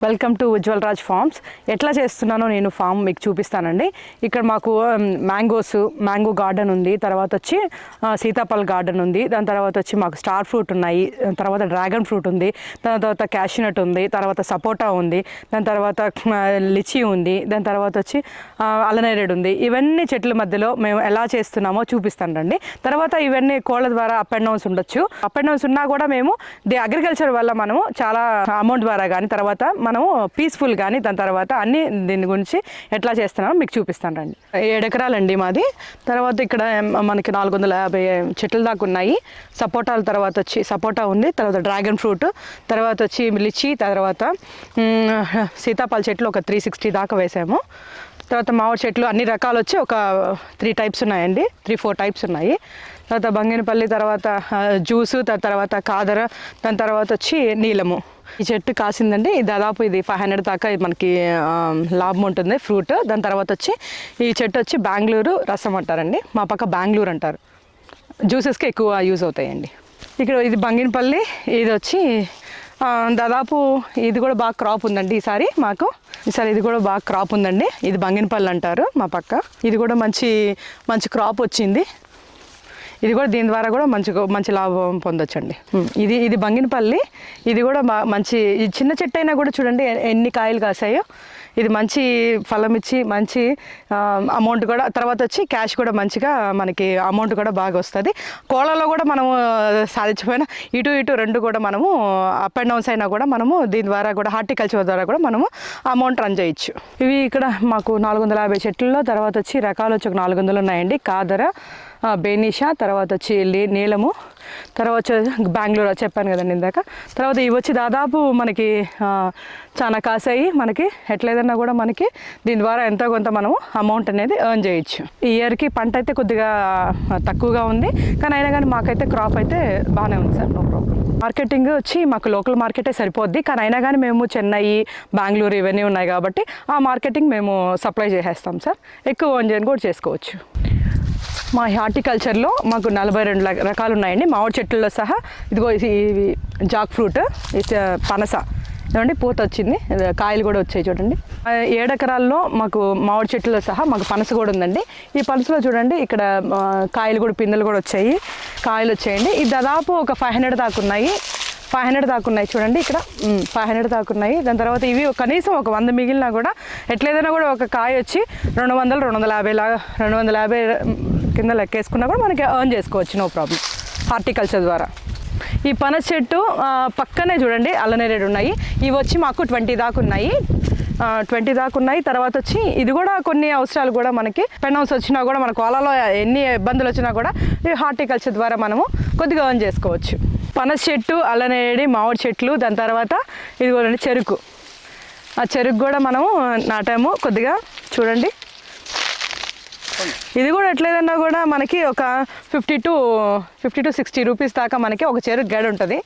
Welcome to Ujwal Raj farms. ఎట్లా చేస్తున్నానో నేను ఫామ్ మీకు చూపిస్తానండి. ఇక్కడ మాకు మ్యాంగో గార్డెన్ ఉంది, తర్వాత వచ్చి సీతాఫల్ గార్డెన్ ఉంది, దాని తర్వాత వచ్చి మాకు స్టార్ ఫ్రూట్ ఉన్నాయి, తర్వాత డ్రాగన్ ఫ్రూట్ ఉంది, దాని తర్వాత క్యాషనట్ ఉంది, తర్వాత సపోటా ఉంది, దాని తర్వాత లిచీ ఉంది, దాని తర్వాత వచ్చి అలనేరేడు ఉంది. ఇవన్నీ చెట్ల మధ్యలో మేము ఎలా చేస్తున్నామో చూపిస్తానండి. తర్వాత ఇవన్నీ కోళ్ళ ద్వారా అప్ అండ్ డౌన్స్ ఉండొచ్చు. అప్ అండ్ డౌన్స్ ఉన్నా కూడా మేము అగ్రికల్చర్ వల్ల మనము చాలా అమౌంట్ ద్వారా కానీ తర్వాత మనము పీస్ఫుల్ కానీ దాని తర్వాత అన్ని దీని గురించి ఎట్లా చేస్తున్నామో మీకు చూపిస్తాను రండి. 7 ఎకరాలండి మాది. తర్వాత ఇక్కడ మనకి 450 చెట్ల దాకా ఉన్నాయి. సపోటాల తర్వాత వచ్చి సపోటా ఉంది, తర్వాత డ్రాగన్ ఫ్రూట్, తర్వాత వచ్చి లిచీ, తర్వాత సీతాఫల చెట్లు ఒక 360 దాకా వేసాము. తర్వాత మామిడి చెట్లు అన్ని రకాలు వచ్చి ఒక 3 టైప్స్ ఉన్నాయండి, 3-4 టైప్స్ ఉన్నాయి. తర్వాత బంగినపల్లి, తర్వాత జ్యూసు, తర్వాత కాదర, దాని తర్వాత వచ్చి నీలము. ఈ చెట్టు కాసిందండి, దాదాపు ఇది 500 దాకా మనకి లాభం ఉంటుంది ఫ్రూట్. దాని తర్వాత వచ్చి ఈ చెట్టు వచ్చి బెంగళూరు రసం అంటారండి, మా పక్క బెంగళూరు అంటారు. జ్యూసెస్కి ఎక్కువ యూజ్ అవుతాయండి. ఇక్కడ ఇది బంగినపల్లి, ఇది వచ్చి దాదాపు ఇది కూడా బాగా క్రాప్ ఉందండి ఈసారి మాకు. ఇది కూడా బాగా క్రాప్ ఉందండి. ఇది బంగినపల్లి అంటారు మా పక్క. ఇది కూడా మంచి క్రాప్ వచ్చింది. ఇది కూడా దీని ద్వారా కూడా మంచి లాభం పొందొచ్చండి. ఇది బంగినపల్లి. ఇది కూడా మంచి చిన్న చెట్టు అయినా కూడా చూడండి ఎన్ని కాయలు కాసాయో. ఇది మంచి ఫలం ఇచ్చి మంచి అమౌంట్ కూడా, తర్వాత వచ్చి క్యాష్ కూడా మంచిగా మనకి అమౌంట్ కూడా బాగా వస్తుంది. కోళ్ళలో కూడా మనము సాధించకపోయినా ఇటు రెండు కూడా మనము అప్ అండ్ డౌన్స్ అయినా కూడా మనము దీని ద్వారా కూడా హార్టికల్చర్ ద్వారా కూడా మనము అమౌంట్ రన్ చేయొచ్చు. ఇవి ఇక్కడ మాకు 450 చెట్లలో తర్వాత వచ్చి రకాలు వచ్చి ఒక 400 ఉన్నాయండి. కాదర, బేనిషా, తర్వాత వచ్చి నీలము, తర్వాత బెంగళూరు చెప్పాను కదండి ఇందాక. తర్వాత ఇవి వచ్చి దాదాపు మనకి చాలా కాసాయి. మనకి ఎట్లేదన్నా కూడా మనకి దీని ద్వారా ఎంతో కొంత మనము అమౌంట్ అనేది ఎర్న్ చేయొచ్చు. ఈ ఇయర్కి పంట అయితే కొద్దిగా తక్కువగా ఉంది, కానీ అయినా కానీ మాకైతే క్రాప్ అయితే బాగానే ఉంది సార్, నో ప్రాబ్లం. మార్కెటింగ్ వచ్చి మాకు లోకల్ మార్కెటే సరిపోద్ది, కానీ అయినా కానీ మేము చెన్నై, బెంగళూరు ఇవన్నీ ఉన్నాయి కాబట్టి ఆ మార్కెటింగ్ మేము సప్లై చేసేస్తాం సార్. ఎక్కువ ఎర్న్ చేయని కూడా చేసుకోవచ్చు. మా హార్టికల్చర్లో మాకు 42 రకాలు ఉన్నాయండి, మామిడి చెట్లలో సహా. ఇదిగో ఇది జాక్ ఫ్రూట్, పనస చూడండి పూత వచ్చింది, కాయలు కూడా వచ్చాయి చూడండి. 7 ఎకరాల్లో మాకు మామిడి చెట్లలో సహా మాకు పనస కూడా ఉందండి. ఈ పనసలో చూడండి ఇక్కడ కాయలు కూడా, పిందెలు కూడా వచ్చాయి, కాయలు వచ్చాయండి. ఇది దాదాపు ఒక 500 దాకా ఉన్నాయి. 500 దాకా ఉన్నాయి చూడండి ఇక్కడ, 500 దాకా ఉన్నాయి. దాని తర్వాత ఇవి కనీసం ఒక 100 మిగిలినా కూడా ఎట్లేదైనా కూడా ఒక కాయ వచ్చి 250 కింద లెక్కేసుకున్నా కూడా మనకి ఎర్న్ చేసుకోవచ్చు, నో ప్రాబ్లం, హార్టికల్చర్ ద్వారా. ఈ పనస చెట్టు పక్కనే చూడండి అల్లనేరేడు ఉన్నాయి. ఇవి వచ్చి మాకు 20 దాకా ఉన్నాయి, 20 దాకా ఉన్నాయి. తర్వాత వచ్చి ఇది కూడా కొన్ని అవసరాలు కూడా మనకి పెన్ హౌస్ వచ్చినా కూడా మన కోళ్ళలో ఎన్ని ఇబ్బందులు వచ్చినా కూడా ఈ హార్టికల్చర్ ద్వారా మనము కొద్దిగా ఎర్న్ చేసుకోవచ్చు. పనస చెట్టు, అల్లనేరేడి, మామిడి చెట్లు, దాని తర్వాత ఇది కూడా చెరుకు. ఆ చెరుకు కూడా మనము నాటాము కొద్దిగా చూడండి. ఇది కూడా ఎట్లేదన్నా కూడా మనకి ఒక 50 to 60 రూపీస్ దాకా మనకి ఒక చెరుకు గడ ఉంటుంది.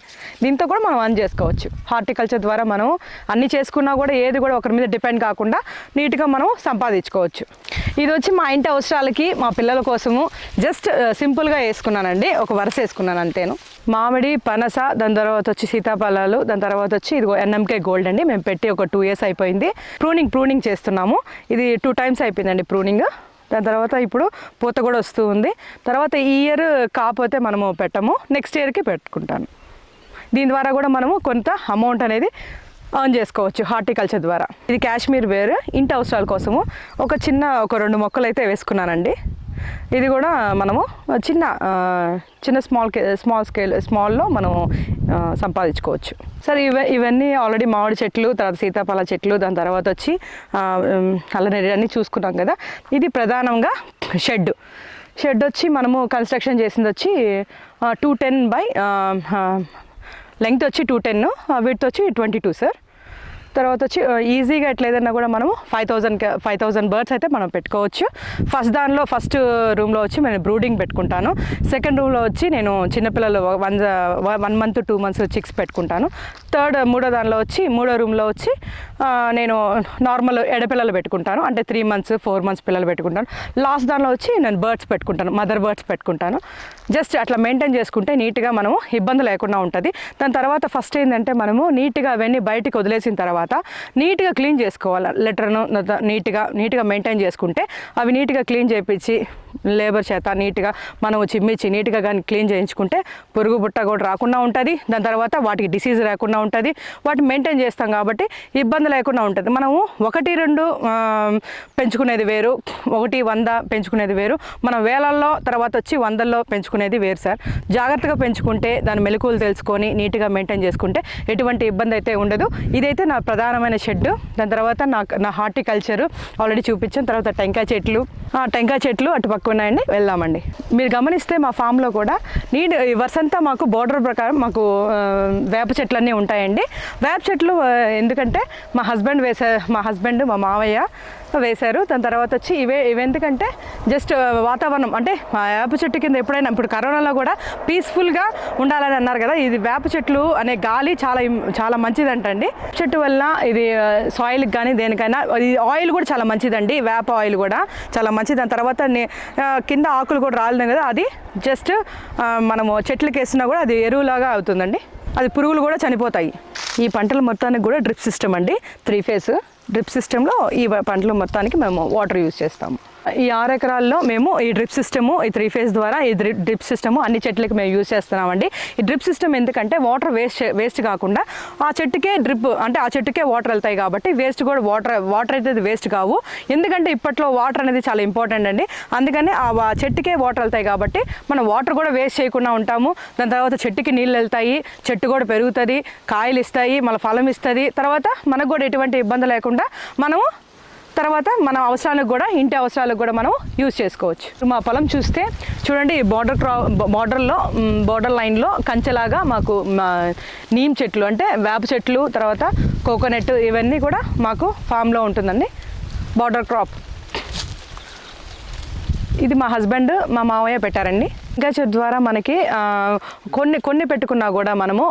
దీంతో కూడా మనం అర్న్ చేసుకోవచ్చు. హార్టికల్చర్ ద్వారా మనం అన్నీ చేసుకున్నా కూడా ఏది కూడా ఒకరి మీద డిపెండ్ కాకుండా నీట్గా మనం సంపాదించుకోవచ్చు. ఇది వచ్చి మా ఇంటి అవసరాలకి, మా పిల్లల కోసము జస్ట్ సింపుల్గా వేసుకున్నానండి, ఒక వరుస వేసుకున్నాను అంతేను. మామిడి, పనస, దాని తర్వాత వచ్చి సీతాఫలాలు, దాని తర్వాత వచ్చి ఇదిగో NMK గోల్డ్ అండి. మేము పెట్టి ఒక 2 years అయిపోయింది. ప్రూనింగ్ చేస్తున్నాము. ఇది 2 times అయిపోయిందండి ప్రూనింగ్. దాని తర్వాత ఇప్పుడు పూత కూడా వస్తూ ఉంది. తర్వాత ఈ ఇయర్ కాకపోతే మనము పెట్టము, నెక్స్ట్ ఇయర్కి పెట్టుకుంటాను. దీని ద్వారా కూడా మనము కొంత అమౌంట్ అనేది ఎర్న్ చేసుకోవచ్చు హార్టికల్చర్ ద్వారా. ఇది కాశ్మీర్ వేర్, ఇంటి అవసరాల కోసము ఒక 2 మొక్కలు అయితే వేసుకున్నానండి. ఇది కూడా మనము చిన్న స్మాల్లో మనము సంపాదించుకోవచ్చు సార్. ఇవన్నీ ఆల్రెడీ మామిడి చెట్లు, తర్వాత సీతాఫల చెట్లు, దాని తర్వాత వచ్చి అల్లనేరేడు అన్నీ చూసుకున్నాం కదా. ఇది ప్రధానంగా షెడ్ వచ్చి మనము కన్స్ట్రక్షన్ చేసింది వచ్చి 210 by లెంగ్త్ వచ్చి 210, విడ్త్ వచ్చి 22 సార్. తర్వాత వచ్చి ఈజీగా ఎట్లేదన్నా కూడా మనము 5,000 బర్డ్స్ అయితే మనం పెట్టుకోవచ్చు. ఫస్ట్ రూమ్లో వచ్చి నేను బ్రూడింగ్ పెట్టుకుంటాను. సెకండ్ రూమ్లో వచ్చి నేను చిన్నపిల్లలు 1 month 2 months చిక్స్ పెట్టుకుంటాను. మూడో రూమ్లో వచ్చి నేను నార్మల్ ఎడపిల్లలు పెట్టుకుంటాను, అంటే 3 months 4 months పిల్లలు పెట్టుకుంటాను. లాస్ట్ దానిలో వచ్చి నేను బర్డ్స్ పెట్టుకుంటాను, మదర్ బర్డ్స్ పెట్టుకుంటాను. జస్ట్ అట్లా మెయింటైన్ చేసుకుంటే నీట్గా మనము ఇబ్బంది లేకుండా ఉంటుంది. దాని తర్వాత ఫస్ట్ ఏంటంటే మనము నీట్గా అవన్నీ బయటికి వదిలేసిన తర్వాత తర్వాత నీట్గా క్లీన్ చేసుకోవాలి. లెటర్ను నీట్గా మెయింటైన్ చేసుకుంటే అవి నీట్గా క్లీన్ చేయించి లేబర్ చేత నీట్గా మనం చిమ్మిచ్చి నీట్గా కానీ క్లీన్ చేయించుకుంటే పురుగు బుట్ట కూడా రాకుండా ఉంటుంది. దాని తర్వాత వాటికి డిసీజ్ రాకుండా ఉంటుంది. వాటిని మెయింటైన్ చేస్తాం కాబట్టి ఇబ్బంది లేకుండా ఉంటుంది. మనము 1-2 పెంచుకునేది వేరు, 100 పెంచుకునేది వేరు. మనం వేలల్లో తర్వాత వచ్చి 100లో పెంచుకునేది వేరు సార్. జాగ్రత్తగా పెంచుకుంటే దాని మెలకువలు తెలుసుకొని నీట్గా మెయింటైన్ చేసుకుంటే ఎటువంటి ఇబ్బంది అయితే ఉండదు. ఇదైతే నా ప్రధానమైన షెడ్. దాని తర్వాత నా హార్టికల్చర్ ఆల్రెడీ చూపించాను. తర్వాత టెంకాయ చెట్లు అటు పక్క ఉన్నాయండి, వెళ్దామండి. మీరు గమనిస్తే మా ఫామ్లో కూడా వర్షంతా మాకు బోర్డర్ ప్రకారం మాకు వేప చెట్లు అన్నీ ఉంటాయండి. వేప చెట్లు ఎందుకంటే మా హస్బెండ్ మా మావయ్య వేశారు. దాని తర్వాత వచ్చి ఇవెందుకంటే జస్ట్ వాతావరణం అంటే వేప చెట్టు కింద ఎప్పుడైనా ఇప్పుడు కరోనాలో కూడా పీస్ఫుల్గా ఉండాలని అన్నారు కదా. ఇది వేప చెట్లు అనే గాలి చాలా మంచిదంటండి. చెట్టు వల్ల ఇది సాయిల్కి కానీ దేనికైనా ఇది ఆయిల్ కూడా చాలా మంచిదండి. వేప ఆయిల్ కూడా చాలా మంచిది. దాని తర్వాత కింద ఆకులు కూడా రాలేదు కదా, అది జస్ట్ మనము చెట్లకి వేసినా కూడా అది ఎరువులాగా అవుతుందండి. అది పురుగులు కూడా చనిపోతాయి. ఈ పంటల మొత్తానికి కూడా డ్రిప్ సిస్టమ్ అండి, 3 ఫేజ్ డ్రిప్ సిస్టంలో ఈ పంటల మొత్తానికి మేము వాటర్ యూజ్ చేస్తాము. ఈ 6 ఎకరాల్లో మేము ఈ డ్రిప్ సిస్టము, ఈ 3 ఫేజ్ ద్వారా ఈ డ్రిప్ సిస్టము అన్ని చెట్లకి మేము యూజ్ చేస్తున్నామండి. ఈ డ్రిప్ సిస్టమ్ ఎందుకంటే వాటర్ వేస్ట్ కాకుండా ఆ చెట్టుకే డ్రిప్ అంటే ఆ చెట్టుకే వాటర్ వెళ్తాయి కాబట్టి వాటర్ అయితే వేస్ట్ కావు. ఎందుకంటే ఇప్పట్లో వాటర్ అనేది చాలా ఇంపార్టెంట్ అండి. అందుకని ఆ చెట్టుకే వాటర్ వెళ్తాయి కాబట్టి మనం వాటర్ కూడా వేస్ట్ చేయకుండా ఉంటాము. దాని తర్వాత చెట్టుకి నీళ్ళు వెళ్తాయి, చెట్టు కూడా పెరుగుతుంది, కాయలు ఇస్తాయి, మళ్ళీ ఫలం ఇస్తుంది. తర్వాత మనకు కూడా ఎటువంటి ఇబ్బంది లేకుండా మనము తర్వాత మన అవసరాలకు కూడా ఇంటి అవసరాలకు కూడా మనం యూజ్ చేసుకోవచ్చు. మా పొలం చూస్తే చూడండి, బోర్డర్ లైన్లో కంచెలాగా మాకు నీమ్ చెట్లు అంటే వేప చెట్లు, తర్వాత కోకోనట్ ఇవన్నీ కూడా మాకు ఫామ్లో ఉంటుందండి. బోర్డర్ క్రాప్ ఇది మా హస్బెండ్ మా మావయ్య పెట్టారండి. ఇంకా చెట్టు ద్వారా మనకి కొన్ని పెట్టుకున్నా కూడా మనము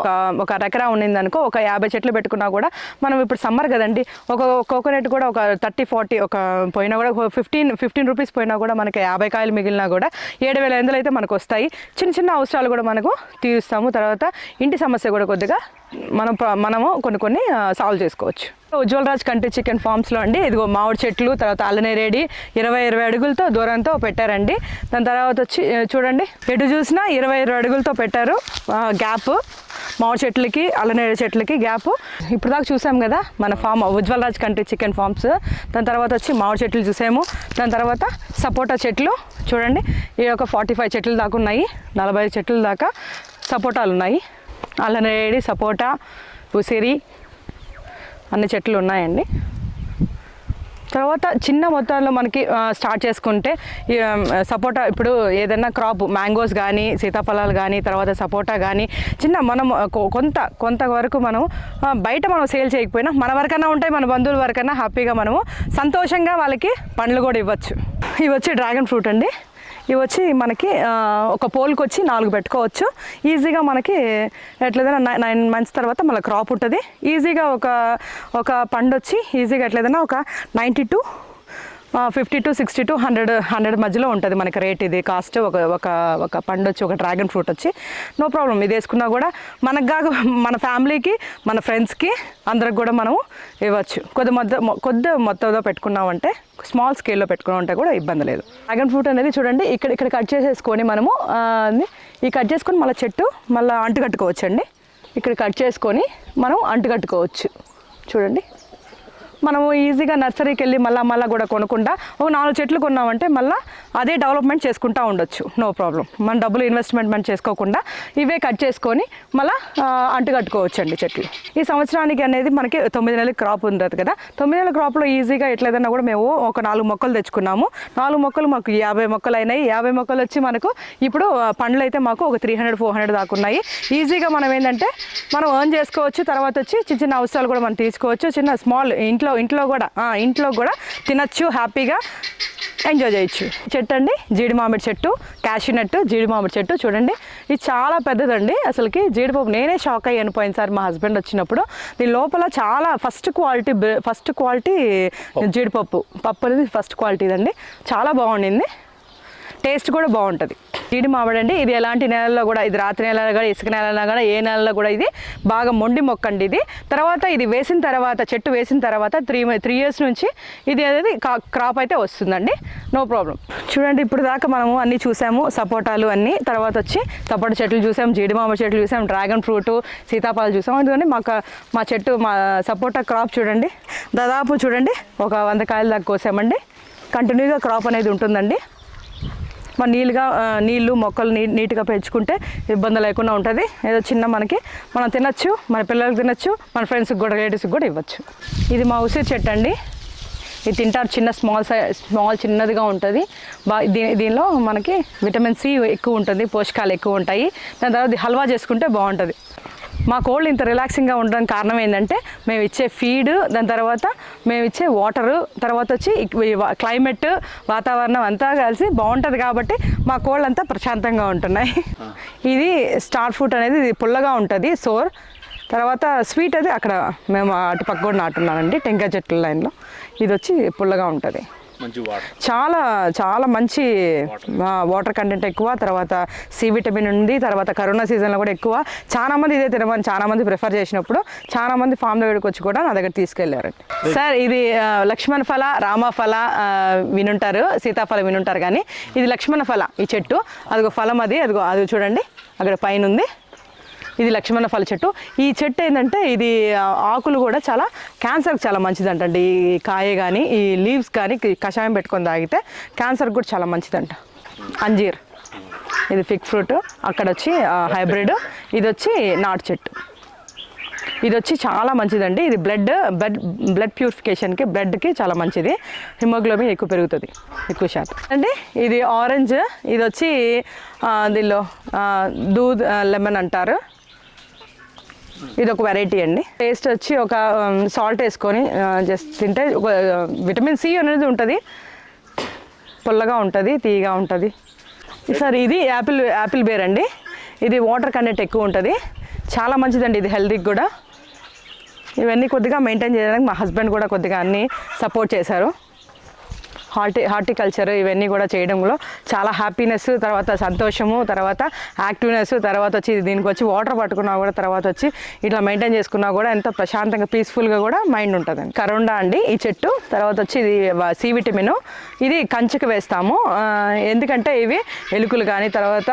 ఒక ఎకరా ఉండిందనుకో, ఒక 50 చెట్లు పెట్టుకున్నా కూడా మనం ఇప్పుడు సమ్మర్ కదండి, ఒక కోకోనట్ కూడా ఒక 30-40 ఒక పోయినా కూడా 15 రూపీస్ పోయినా కూడా మనకి 50 కాయలు మిగిలినా కూడా 7,500 అయితే మనకు వస్తాయి. చిన్న అవసరాలు కూడా మనకు తీరుస్తాము. తర్వాత ఇంటి సమస్య కూడా కొద్దిగా మనము కొన్ని సాల్వ్ చేసుకోవచ్చు. ఉజ్వల్ రాజ్ కంట్రీ చికెన్ ఫార్మ్స్లో అండి, ఇదిగో మామిడి చెట్లు, తర్వాత అల్లనేరేడి 20 అడుగులతో దూరంతో పెట్టారండి. దాని తర్వాత వచ్చి చూడండి, ఎటు చూసినా 20 అడుగులతో పెట్టారు గ్యాప్. మామిడి చెట్లకి అల్లనేరేడి చెట్లకి గ్యాప్. ఇప్పుడు దాకా చూసాం కదా మన farm Ujwal Raj country chicken farms. దాని తర్వాత వచ్చి మామిడి చెట్లు చూసాము. దాని తర్వాత సపోటా చెట్లు చూడండి, ఈ ఒక 45 చెట్లు దాకా ఉన్నాయి, 45 చెట్ల దాకా సపోటాలు ఉన్నాయి. అల్లనేరేడి, సపోటా, ఉసిరి అన్ని చెట్లు ఉన్నాయండి. తర్వాత చిన్న మొత్తాల్లో మనకి స్టార్ట్ చేసుకుంటే సపోటా ఇప్పుడు ఏదైనా క్రాప్ మ్యాంగోస్ కానీ సీతాఫలాలు కానీ తర్వాత సపోటా కానీ మనం కొంత వరకు మనం బయట మనం సేల్ చేయకపోయినా మన వరకన్నా ఉంటాయి, మన బంధువుల వరకన్నా హ్యాపీగా మనము సంతోషంగా వాళ్ళకి పండ్లు కూడా ఇవ్వచ్చు. ఇవి వచ్చి డ్రాగన్ ఫ్రూట్ అండి. ఇవి వచ్చి మనకి ఒక పోల్కి వచ్చి 4 పెట్టుకోవచ్చు ఈజీగా. మనకి ఎట్లేదైనా 9 మంత్స్ తర్వాత మళ్ళీ క్రాప్ ఉంటుంది ఈజీగా. ఒక పండు వచ్చి ఈజీగా ఎట్లేదైనా ఒక 90 to 50 to 60 to 100 మధ్యలో ఉంటుంది మనకి రేట్. ఇది కాస్ట్ ఒక పండు వచ్చి, ఒక డ్రాగన్ ఫ్రూట్ వచ్చి నో ప్రాబ్లం. ఇది వేసుకున్నా కూడా మనకు కాక మన ఫ్యామిలీకి, మన ఫ్రెండ్స్కి అందరికి కూడా మనం ఇవ్వచ్చు. కొద్ది మొత్తంలో పెట్టుకున్నామంటే, స్మాల్ స్కేల్లో పెట్టుకున్నామంటే కూడా ఇబ్బంది లేదు. డ్రాగన్ ఫ్రూట్ అనేది చూడండి, ఇక్కడ కట్ చేసేసుకొని మనము ఈ కట్ చేసుకొని మళ్ళీ చెట్టు మళ్ళీ అంటుకట్టుకోవచ్చు అండి. ఇక్కడ కట్ చేసుకొని మనం అంటుకట్టుకోవచ్చు. చూడండి, మనము ఈజీగా నర్సరీకి వెళ్ళి మళ్ళీ కూడా కొనకుండా ఒక 4 చెట్లు కొన్నామంటే మళ్ళీ అదే డెవలప్మెంట్ చేసుకుంటూ ఉండొచ్చు, నో ప్రాబ్లం. మన డబ్బులు ఇన్వెస్ట్మెంట్ చేసుకోకుండా ఇవే కట్ చేసుకొని మళ్ళీ అంటుకట్టుకోవచ్చు అండి చెట్లు. ఈ సంవత్సరానికి అనేది మనకి 9 నెలల క్రాప్ ఉంటుంది కదా. 9 నెలల క్రాప్లో ఈజీగా ఎట్లేదన్నా కూడా మేము ఒక 4 మొక్కలు తెచ్చుకున్నాము. 4 మొక్కలు మాకు 50 మొక్కలు అయినాయి. 50 మొక్కలు వచ్చి మనకు ఇప్పుడు పండ్లు అయితే మాకు ఒక 300-400 దాకా ఉన్నాయి. ఈజీగా మనం ఏంటంటే మనం ఎర్న్ చేసుకోవచ్చు. తర్వాత వచ్చి చిన్న అవసరాలు కూడా మనం తీసుకోవచ్చు. చిన్న స్మాల్ ఇంట్లో కూడా తినచ్చు, హ్యాపీగా ఎంజాయ్ చేయొచ్చు. చెట్టు అండి జీడి మామిడి చెట్టు, క్యాషినట్ జీడి మామిడి చెట్టు చూడండి, ఇది చాలా పెద్దదండి. అసలుకి జీడిపప్పు నేనే షాక్ అయ్యాను పోయినసారి మా హస్బెండ్ వచ్చినప్పుడు. దీని లోపల చాలా ఫస్ట్ క్వాలిటీ జీడిపప్పు అనేది ఫస్ట్ క్వాలిటీ అండి. చాలా బాగుండింది, టేస్ట్ కూడా బాగుంటుంది. జీడి మామిడి అండి. ఇది ఎలాంటి నేలల్లో కూడా, ఇది రాతి నేలలో కూడా, ఇసుక నేలలో కూడా, ఏ నేలలో కూడా ఇది బాగా మొండి మొక్క అండి ఇది. తర్వాత ఇది వేసిన తర్వాత, చెట్టు వేసిన తర్వాత 3 years నుంచి ఇది అనేది క్రాప్ అయితే వస్తుందండి, నో ప్రాబ్లం. చూడండి, ఇప్పుడు దాకా మనము అన్నీ చూసాము, సపోటాలు అన్నీ, తర్వాత వచ్చి సపోటా చెట్లు చూసాం, జీడి మామిడి చెట్లు చూసాం, డ్రాగన్ ఫ్రూట్, సీతాఫలాలు చూసాం. అందుకని మా చెట్టు, మా సపోటా క్రాప్ చూడండి, దాదాపు చూడండి ఒక 100 కాయల దాకా కోసామండి. కంటిన్యూగా క్రాప్ అనేది ఉంటుందండి. మన నీళ్ళు మొక్కలు నీట్గా పెంచుకుంటే ఇబ్బంది లేకుండా ఉంటుంది. ఏదో చిన్న మనం తినచ్చు, మన పిల్లలకు తినచ్చు, మన ఫ్రెండ్స్కి కూడా, రిలేటివ్స్కి కూడా ఇవ్వచ్చు. ఇది మా ఉసిరి చెట్టు అండి. ఇది తింటారు, స్మాల్ చిన్నదిగా ఉంటుంది. దీనిలో మనకి విటమిన్ సి ఎక్కువ ఉంటుంది, పోషకాలు ఎక్కువ ఉంటాయి. దాని తర్వాత హల్వా చేసుకుంటే బాగుంటుంది. మా కోళ్ళు ఇంత రిలాక్సింగ్గా ఉండడానికి కారణం ఏంటంటే మేము ఇచ్చే ఫీడ్, దాని తర్వాత మేము ఇచ్చే వాటరు, తర్వాత వచ్చి క్లైమేట్, వాతావరణం అంతా కలిసి బాగుంటుంది కాబట్టి మా కోళ్ళు అంతా ప్రశాంతంగా ఉంటున్నాయి. ఇది స్టార్ ఫ్రూట్ అనేది ఇది పుల్లగా ఉంటుంది, సోర్. తర్వాత స్వీట్ అది అక్కడ మేము అటు పక్క కూడా నాటున్నానండి, టెంకాయ చెట్ల లైన్లో. ఇది వచ్చి పుల్లగా ఉంటుంది. చాలా చాలా మంచి వాటర్ కంటెంట్ ఎక్కువ, తర్వాత సి విటమిన్ ఉంది. తర్వాత కరోనా సీజన్లో కూడా ఎక్కువ. చాలామంది ఇదే తినమని చాలామంది ప్రిఫర్ చేసినప్పుడు చాలామంది ఫామ్ దగ్గరికి వచ్చి కూడా నా దగ్గర తీసుకెళ్ళారండి. సార్ ఇది లక్ష్మణ ఫల, రామఫల వినుంటారు, సీతాఫలం వినుంటారు, కానీ ఇది లక్ష్మణ ఫల. ఈ చెట్టు అదిగో ఫలం, అది చూడండి అక్కడ పైన ఉంది. ఇది లక్ష్మణ ఫల చెట్టు. ఈ చెట్టు ఏంటంటే ఇది ఆకులు కూడా చాలా క్యాన్సర్కి చాలా మంచిదంటండి. ఈ కాయ కానీ, ఈ లీవ్స్ కానీ కషాయం పెట్టుకొని తాగితే క్యాన్సర్కి కూడా చాలా మంచిదంట. అంజీర్, ఇది ఫిగ్ ఫ్రూట్. అక్కడ వచ్చి హైబ్రిడ్, ఇది వచ్చి నాటు చెట్టు. ఇది వచ్చి చాలా మంచిదండి. ఇది బ్లడ్ ప్యూరిఫికేషన్కి, బ్లడ్కి చాలా మంచిది. హిమోగ్లోబిన్ ఎక్కువ పెరుగుతుంది, ఎక్కువ శాతం అండి. ఇది ఆరెంజ్. ఇది వచ్చి దీనిలో దూద్ లెమన్ అంటారు. ఇది ఒక వెరైటీ అండి. టేస్ట్ వచ్చి ఒక సాల్ట్ వేసుకొని జస్ట్ తింటే ఒక విటమిన్ సి అనేది ఉంటుంది, పుల్లగా ఉంటుంది, తీయగా ఉంటుంది. సార్ ఇది యాపిల్ బేర్ అండి. ఇది వాటర్ కంటెంట్ ఎక్కువ ఉంటుంది, చాలా మంచిదండి. ఇది హెల్తీకి కూడా. ఇవన్నీ కొద్దిగా మెయింటైన్ చేయడానికి మా హస్బెండ్ కూడా కొద్దిగా అన్నీ సపోర్ట్ చేశారు. హార్టికల్చర్ ఇవన్నీ కూడా చేయడంలో చాలా హ్యాపీనెస్, తర్వాత సంతోషము, తర్వాత యాక్టివ్నెస్, తర్వాత వచ్చి దీనికి వచ్చి వాటర్ పట్టుకున్నా కూడా, తర్వాత వచ్చి ఇట్లా మెయింటైన్ చేసుకున్నా కూడా ఎంతో ప్రశాంతంగా, పీస్ఫుల్గా కూడా మైండ్ ఉంటుందండి. కరోండా అండి ఈ చెట్టు. తర్వాత వచ్చి ఇది సి విటమిన్. ఇది కంచెకు వేస్తాము, ఎందుకంటే ఇవి ఎలుకలు కానీ, తర్వాత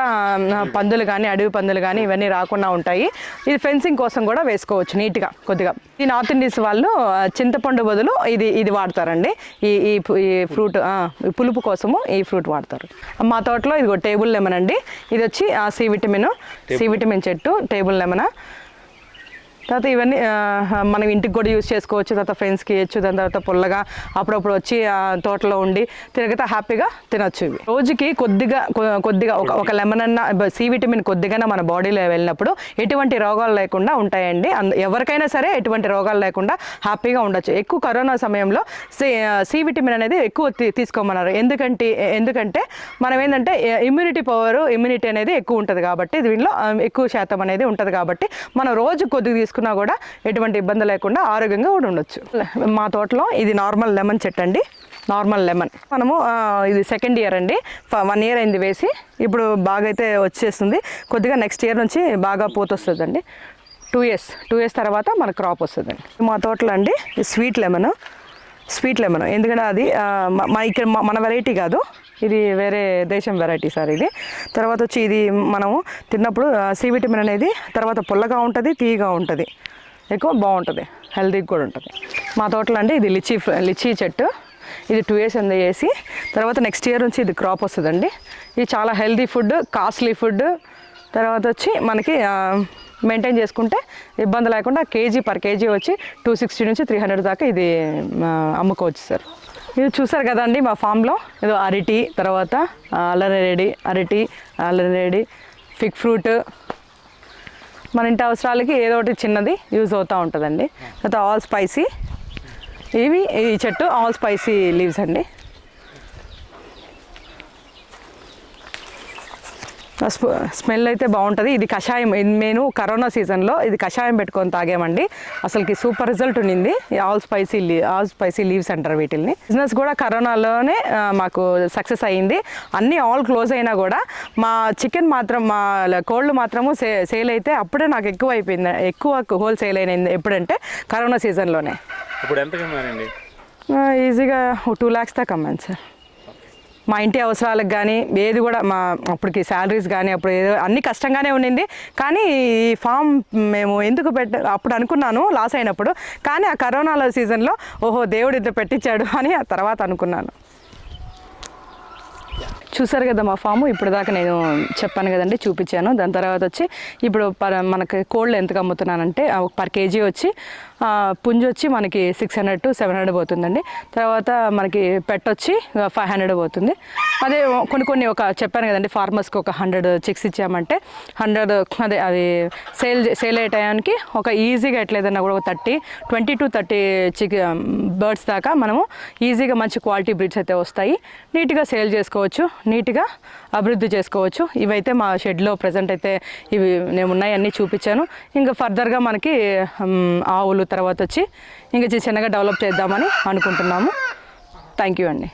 పందులు కానీ, అడవి పందులు కానీ ఇవన్నీ రాకుండా ఉంటాయి. ఇది ఫెన్సింగ్ కోసం కూడా వేసుకోవచ్చు నీట్గా కొద్దిగా. ఈ నార్త్ ఇండియన్స్ వాళ్ళు చింతపండు బదులు ఇది వాడతారండి. ఈ ఫ్రూట్ పులుపు కోసము ఈ ఫ్రూట్ వాడతారు. మా తోటలో ఇది టేబుల్ లెమన్ అండి. ఇది వచ్చి సి విటమిన్ చెట్టు, టేబుల్ లెమన్. తర్వాత ఇవన్నీ మనం ఇంటికి కూడా యూజ్ చేసుకోవచ్చు, తర్వాత ఫ్రెండ్స్కి ఇవ్వచ్చు. దాని తర్వాత పుల్లగా అప్పుడప్పుడు వచ్చి తోటలో ఉండి తిరిగితే హ్యాపీగా తినొచ్చు. ఇవి రోజుకి కొద్దిగా ఒక లెమన్ అన్న, సి విటమిన్ కొద్దిగా మన బాడీలో వెళ్ళినప్పుడు ఎటువంటి రోగాలు లేకుండా ఉంటాయండి. ఎవరికైనా సరే ఎటువంటి రోగాలు లేకుండా హ్యాపీగా ఉండొచ్చు. ఎక్కువ కరోనా సమయంలో సి విటమిన్ అనేది ఎక్కువ తీసుకోమన్నారు. ఎందుకంటే మనం ఏంటంటే ఇమ్యూనిటీ అనేది ఎక్కువ ఉంటుంది కాబట్టి, దీనిలో ఎక్కువ శాతం అనేది ఉంటుంది కాబట్టి మనం రోజు కొద్దిగా తీసుకున్నా కూడా ఎటువంటి ఇబ్బంది లేకుండా ఆరోగ్యంగా కూడా ఉండొచ్చు. మా తోటలో ఇది నార్మల్ లెమన్ చెట్టు అండి, నార్మల్ లెమన్. మనము ఇది 2nd ఇయర్ అండి, 1 year అయింది వేసి. ఇప్పుడు బాగా అయితే వచ్చేస్తుంది. కొద్దిగా నెక్స్ట్ ఇయర్ నుంచి బాగా పూత వస్తుందండి. 2 years తర్వాత మన క్రాప్ వస్తుందండి. మా తోటలో అండి స్వీట్ లెమన్. ఎందుకంటే అది ఇక్కడ మన వెరైటీ కాదు, ఇది వేరే దేశం వెరైటీ సార్ ఇది. తర్వాత వచ్చి ఇది మనము తిన్నప్పుడు సి విటమిన్ అనేది తర్వాత పుల్లగా ఉంటుంది, తీయగా ఉంటుంది, ఎక్కువ బాగుంటుంది, హెల్తీగా కూడా ఉంటుంది. మా తోటలో అండి ఇది లిచీ చెట్టు. ఇది 2 years వేసి తర్వాత నెక్స్ట్ ఇయర్ నుంచి ఇది క్రాప్ వస్తుందండి. ఇది చాలా హెల్తీ ఫుడ్, కాస్ట్లీ ఫుడ్. తర్వాత వచ్చి మనకి మెయింటైన్ చేసుకుంటే ఇబ్బంది లేకుండా per kg వచ్చి 260 నుంచి 300 దాకా ఇది అమ్ముకోవచ్చు సార్. ఇది చూసారు కదండి మా ఫామ్లో. ఏదో అరటి, తర్వాత అల్లనేరేడి, ఫిగ్ ఫ్రూట్, మన ఇంటి అవసరాలకి ఏదో ఒకటి చిన్నది యూజ్ అవుతూ ఉంటుందండి. తర్వాత ఆల్ స్పైసీ, ఈ చెట్టు ఆల్ స్పైసీ లీవ్స్ అండి. స్మెల్ అయితే బాగుంటుంది. ఇది కషాయం, నేను కరోనా సీజన్లో ఇది కషాయం పెట్టుకొని తాగామండి. అసలుకి సూపర్ రిజల్ట్ ఉండింది. ఆల్ స్పైసీ లీవ్స్ అంటారు వీటిల్ని. బిజినెస్ కూడా కరోనాలోనే మాకు సక్సెస్ అయ్యింది. అన్నీ ఆల్ క్లోజ్ అయినా కూడా మా చికెన్ మాత్రం, మా కోళ్ళు మాత్రము సేల్ అయితే అప్పుడే నాకు ఎక్కువ అయిపోయింది. ఎక్కువ హోల్సేల్ అయినది ఎప్పుడంటే కరోనా సీజన్లోనే. ఇప్పుడు ఎంత కమ్మారండి? ఈజీగా 2 lakhs దాకా అమ్మాను సార్. మా ఇంటి అవసరాలకు కానీ ఏది కూడా మా అప్పటికి శాలరీస్ కానీ అప్పుడు ఏదో అన్నీ కష్టంగానే ఉండింది. కానీ ఈ ఫామ్ మేము ఎందుకు అప్పుడు అనుకున్నాను లాస్ అయినప్పుడు, కానీ ఆ కరోనాలో సీజన్లో ఓహో దేవుడు ఇద్దరు పెట్టించాడు అని ఆ తర్వాత అనుకున్నాను. చూసారు కదా మా ఫాము. ఇప్పుడు దాకా నేను చెప్పాను కదండి, చూపించాను. దాని తర్వాత వచ్చి ఇప్పుడు మనకి కోళ్ళు ఎంతకు అమ్ముతున్నానంటే పర్ కేజీ వచ్చి పుంజు వచ్చి మనకి 600 to 700 పోతుందండి. తర్వాత మనకి వచ్చి 500 పోతుంది. అదే కొన్ని ఒక చెప్పాను కదండి, ఫార్మర్స్కి ఒక 100 చిక్స్ ఇచ్చామంటే 100 అది సేల్ అయ్యే టయానికి ఒక ఈజీగా ఎట్లేదన్నా కూడా 20 to 30 బర్డ్స్ దాకా మనము ఈజీగా మంచి క్వాలిటీ బ్రీడ్స్ అయితే వస్తాయి. నీట్గా సేల్ చేసుకోవచ్చు, నీట్గా అభివృద్ధి చేసుకోవచ్చు. ఇవైతే మా షెడ్లో ప్రజెంట్ అయితే ఇవి నేను ఉన్నాయన్నీ చూపించాను. ఇంకా ఫర్దర్గా మనకి ఆవులు తర్వాత వచ్చి ఇంకా చిన్నగా డెవలప్ చేద్దామని అనుకుంటున్నాము. థ్యాంక్ యూ అండి.